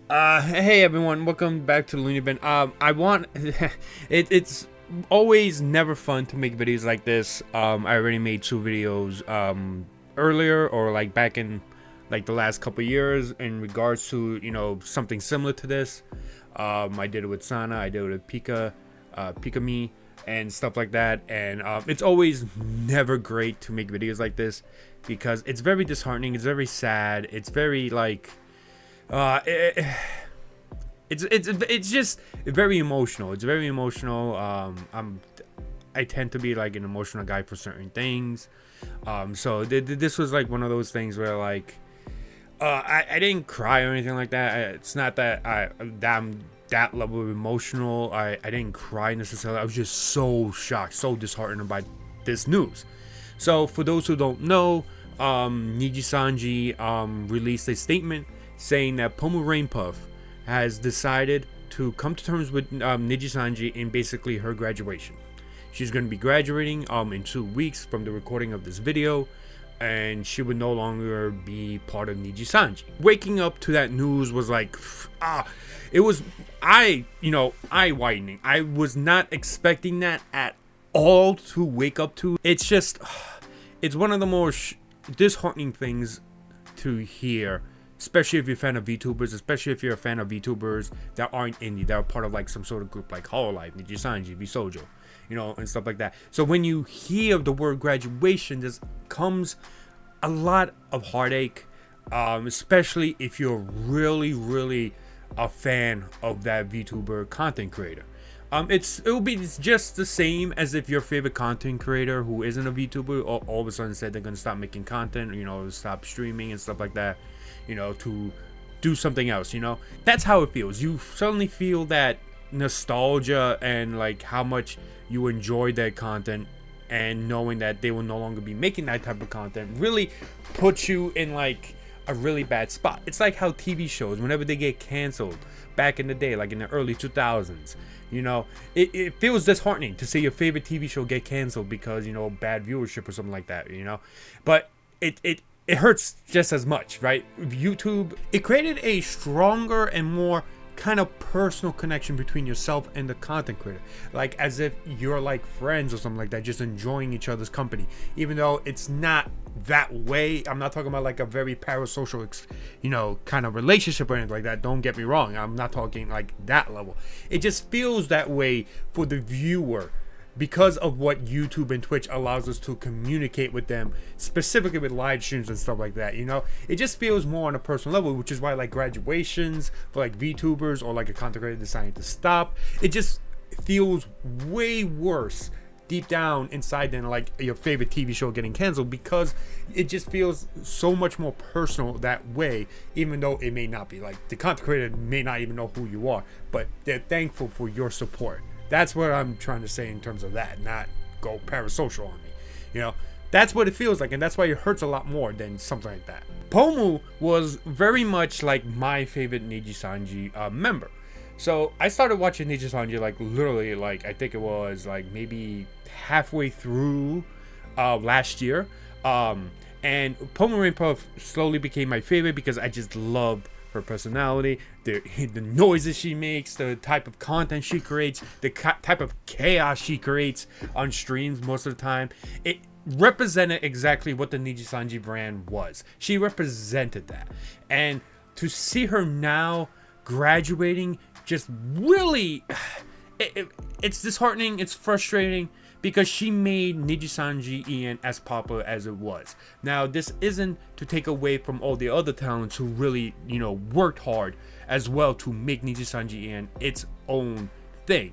Hey everyone, welcome back to Looney Bin. I want it's always never fun to make videos like this. I already made two videos earlier, or like back in like the last couple years, in regards to something similar to this. I did it with Sana, I did it with Pika Me, and stuff like that. And it's always never great to make videos like this because it's very disheartening. It's very sad. It's very like uh, it, it's just very emotional. It's very emotional. I tend to be like an emotional guy for certain things. So this was like one of those things where like I didn't cry or anything like that. It's not that I'm that level of emotional. I didn't cry necessarily. I was just so shocked, so disheartened by this news. So for those who don't know, Niji Sanji released a statement saying that Pomu Rainpuff has decided to come to terms with Niji Sanji in basically her graduation. She's going to be graduating in 2 weeks from the recording of this video, and she would no longer be part of Niji Sanji. Waking up to that news was like, it was eye-widening. I was not expecting that at all to wake up to. It's just, it's one of the more disheartening things to hear, especially if you're a fan of VTubers, especially if you're a fan of VTubers that aren't indie, that are part of like some sort of group like Hololive, Niji Sanji, Visojo, and stuff like that. So when you hear the word graduation, there comes a lot of heartache, especially if you're really, really a fan of that VTuber content creator. It will be just the same as if your favorite content creator who isn't a VTuber all of a sudden said they're gonna stop making content, stop streaming and stuff like that, to do something else. That's how it feels. You suddenly feel that nostalgia and like how much you enjoy that content, and knowing that they will no longer be making that type of content really puts you in like a really bad spot. It's like how TV shows, whenever they get canceled back in the day, like in the early 2000s, it feels disheartening to see your favorite TV show get canceled because bad viewership or something like that. But it hurts just as much, right? YouTube, it created a stronger and more kind of personal connection between yourself and the content creator, like as if you're like friends or something like that, just enjoying each other's company, even though it's not that way. I'm not talking about like a very parasocial kind of relationship or anything like that, don't get me wrong. I'm not talking like that level. It just feels that way for the viewer because of what YouTube and Twitch allows us to communicate with them, specifically with live streams and stuff like that. It just feels more on a personal level, which is why like graduations for like VTubers or like a content creator deciding to stop, it just feels way worse deep down inside than like your favorite TV show getting canceled, because it just feels so much more personal that way, even though it may not be. Like the content creator may not even know who you are, but they're thankful for your support. That's what I'm trying to say in terms of that, not go parasocial on me. That's what it feels like, and that's why it hurts a lot more than something like that. Pomu was very much like my favorite Niji Sanji member. So I started watching Niji Sanji like literally like I think it was like maybe halfway through last year. And Pomu Rainpuff slowly became my favorite because I just loved her personality, the noises she makes, the type of content she creates, the type of chaos she creates on streams most of the time. It represented exactly what the Niji Sanji brand was. She represented that. And to see her now graduating just really, it's disheartening, it's frustrating, because she made Niji Sanji Ian as popular as it was. Now, this isn't to take away from all the other talents who really, worked hard as well to make Niji Sanji Ian its own thing,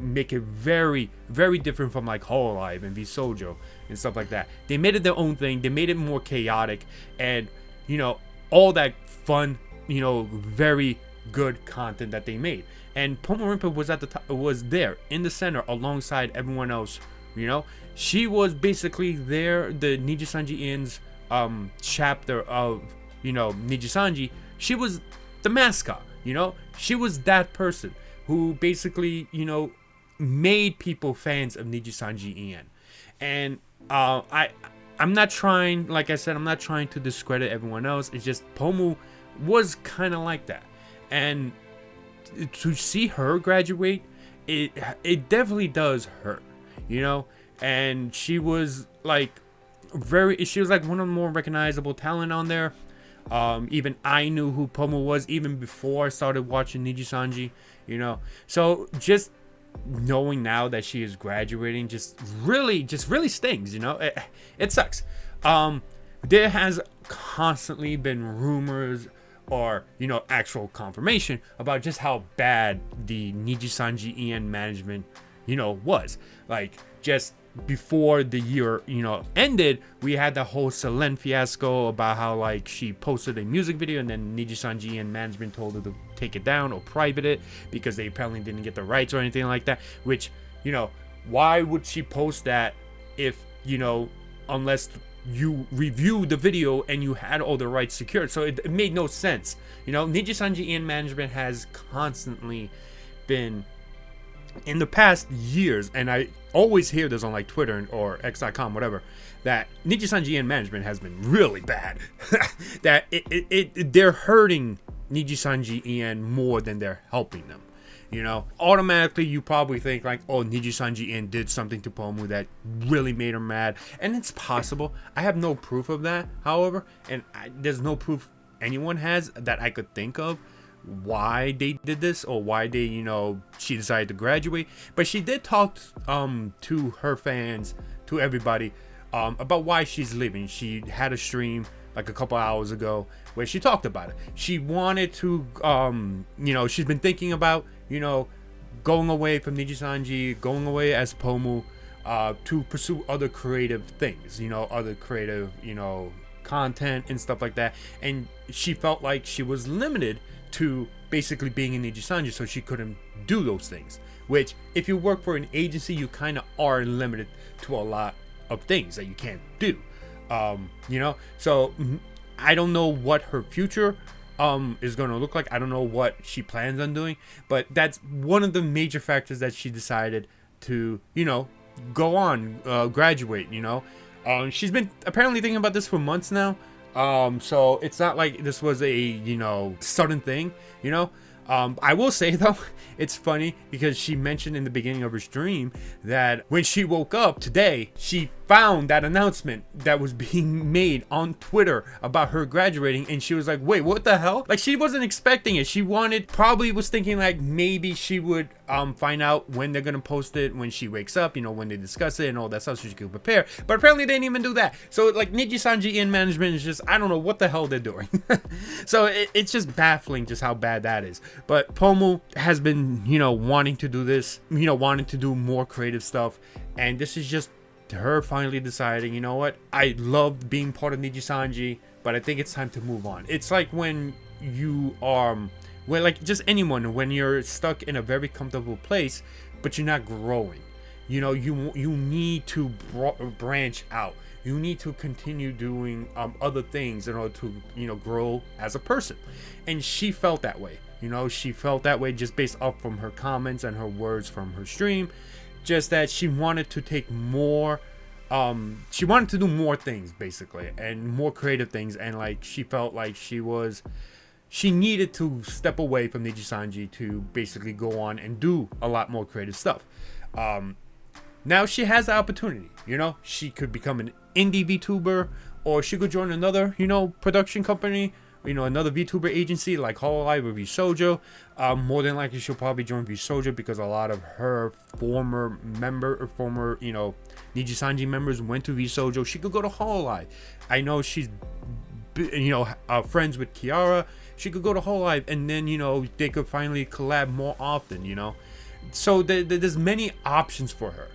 make it very, very different from like Hololive and Visojo and stuff like that. They made it their own thing. They made it more chaotic and, all that fun, very good content that they made. And Pomu Rainpuff was at the top, was there in the center alongside everyone else. She was basically there, the Niji Sanji Ian's chapter of Niji Sanji. She was the mascot. She was that person who basically made people fans of Niji Sanji Ian. And I'm not trying, like I said, I'm not trying to discredit everyone else. It's just Pomu was kind of like that. And to see her graduate, it definitely does hurt, you know. And she was like she was like one of the more recognizable talent on there. Even I knew who Pomu was even before I started watching Niji Sanji, you know. So just knowing now that she is graduating just really stings, you know. It sucks. There has constantly been rumors or, you know, actual confirmation about just how bad the Niji Sanji EN management, you know, was. Like, just before the year, you know, ended, we had the whole Selene fiasco about how, like, she posted a music video and then Niji Sanji EN management told her to take it down or private it because they apparently didn't get the rights or anything like that. Which, you know, why would she post that if, you know, unless you reviewed the video and you had all the rights secured? So it made no sense. You know, Niji Sanji EN management has constantly been, in the past years, and I always hear this on like Twitter or X.com, whatever, that Niji Sanji EN management has been really bad. That they're hurting Niji Sanji EN more than they're helping them. You know, automatically you probably think like, oh, Niji Sanji EN did something to Pomu that really made her mad, and it's possible. I have no proof of that, however, and there's no proof anyone has that I could think of why they did this or why they, you know, she decided to graduate. But she did talk to her fans, to everybody, about why she's leaving. She had a stream like a couple hours ago where she talked about it. She wanted to, you know, she's been thinking about, you know, going away from Niji Sanji, going away as Pomu, to pursue other creative things, you know, other creative, you know, content and stuff like that. And she felt like she was limited to basically being in Niji Sanji, so she couldn't do those things. Which, if you work for an agency, you kind of are limited to a lot of things that you can't do. You know, so I don't know what her future is going to look like. I don't know what she plans on doing, but that's one of the major factors that she decided to, you know, go on, graduate. You know, she's been apparently thinking about this for months now. So it's not like this was a, you know, sudden thing, you know. I will say though, it's funny because she mentioned in the beginning of her stream that when she woke up today, she found that announcement that was being made on Twitter about her graduating, and she was like, wait, what the hell? Like, she wasn't expecting it. She probably was thinking like maybe she would find out when they're gonna post it when she wakes up, you know, when they discuss it and all that stuff, so she could prepare. But apparently they didn't even do that. So like, Niji Sanji EN management is just, I don't know what the hell they're doing. So it's just baffling just how bad that is. But Pomu has been, you know, wanting to do this, you know, wanting to do more creative stuff, and this is just her finally deciding, you know what, I love being part of Niji Sanji, but I think it's time to move on. It's like when you are, well, like just anyone, when you're stuck in a very comfortable place, but you're not growing. You know, you need to branch out. You need to continue doing other things in order to, you know, grow as a person. And she felt that way. You know, she felt that way just based off from her comments and her words from her stream. Just that she wanted to take more, she wanted to do more things basically, and more creative things, and like she felt like she needed to step away from Niji Sanji to basically go on and do a lot more creative stuff. Now she has the opportunity, you know, she could become an indie VTuber, or she could join another, you know, production company, you know, another VTuber agency like Hololive or VShojo. More than likely she'll probably join VShojo because a lot of her former, you know, Niji Sanji members went to VShojo. She could go to Hololive. I know she's, you know, friends with Kiara. She could go to Hololive, and then, you know, they could finally collab more often, you know. So there's many options for her,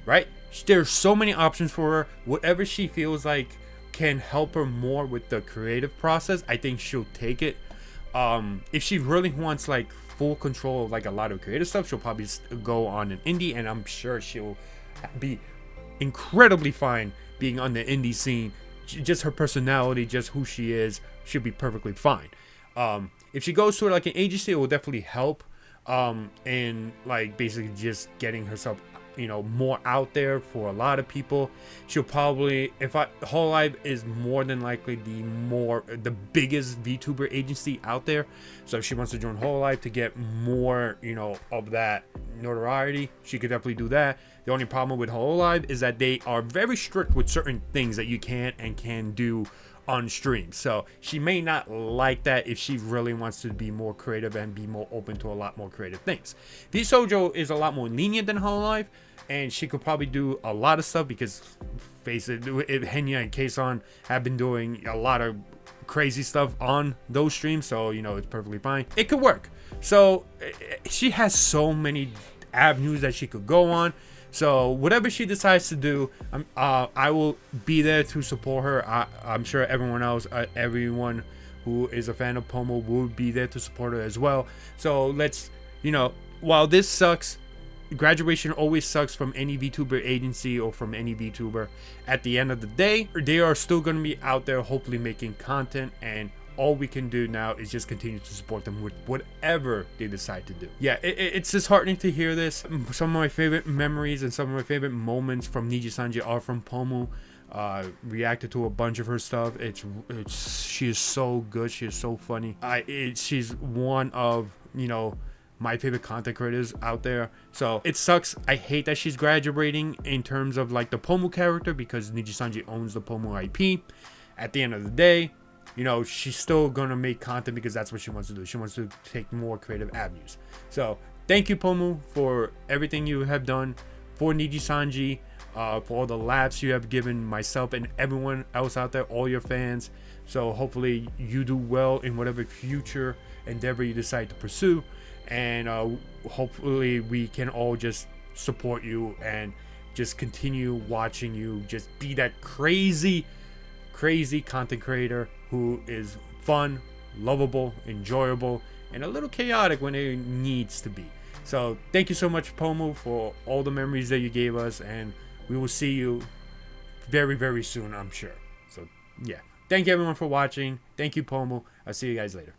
right? There's so many options for her. Whatever she feels like can help her more with the creative process, I think she'll take it. If she really wants like full control of like a lot of creative stuff, she'll probably go on an indie, and I'm sure she'll be incredibly fine being on the indie scene. Just her personality, just who she is, she'll be perfectly fine. If she goes to like an agency, it will definitely help in like basically just getting herself more out there for a lot of people. She'll probably, Hololive is more than likely the biggest VTuber agency out there. So if she wants to join Hololive to get more, of that notoriety, she could definitely do that. The only problem with Hololive is that they are very strict with certain things that you can and can do on stream. So she may not like that if she really wants to be more creative and be more open to a lot more creative things. VSojo is a lot more lenient than Hololive, and she could probably do a lot of stuff because, face it, Henya and Kason have been doing a lot of crazy stuff on those streams, so it's perfectly fine. It could work. So she has so many avenues that she could go on. So whatever she decides to do, I will be there to support her. I'm sure everyone else, everyone who is a fan of Pomu will be there to support her as well. So let's, while this sucks, graduation always sucks from any VTuber agency or from any VTuber. At the end of the day, they are still going to be out there hopefully making content, and all we can do now is just continue to support them with whatever they decide to do. Yeah, it's disheartening to hear this. Some of my favorite memories and some of my favorite moments from Niji-sanji are from Pomu. Reacted to a bunch of her stuff. She is so good. She is so funny. She's one of my favorite content creators out there. So it sucks. I hate that she's graduating in terms of like the Pomu character, because Niji-sanji owns the Pomu IP. At the end of the day, she's still gonna make content because that's what she wants to do. She wants to take more creative avenues. So thank you, Pomu, for everything you have done for Niji-sanji, for all the laughs you have given myself and everyone else out there, all your fans. So hopefully you do well in whatever future endeavor you decide to pursue, and hopefully we can all just support you and just continue watching you just be that crazy content creator who is fun, lovable, enjoyable, and a little chaotic when it needs to be. So thank you so much, Pomu, for all the memories that you gave us, and we will see you very, very soon, I'm sure. So yeah, thank you everyone for watching. Thank you, Pomu. I'll see you guys later.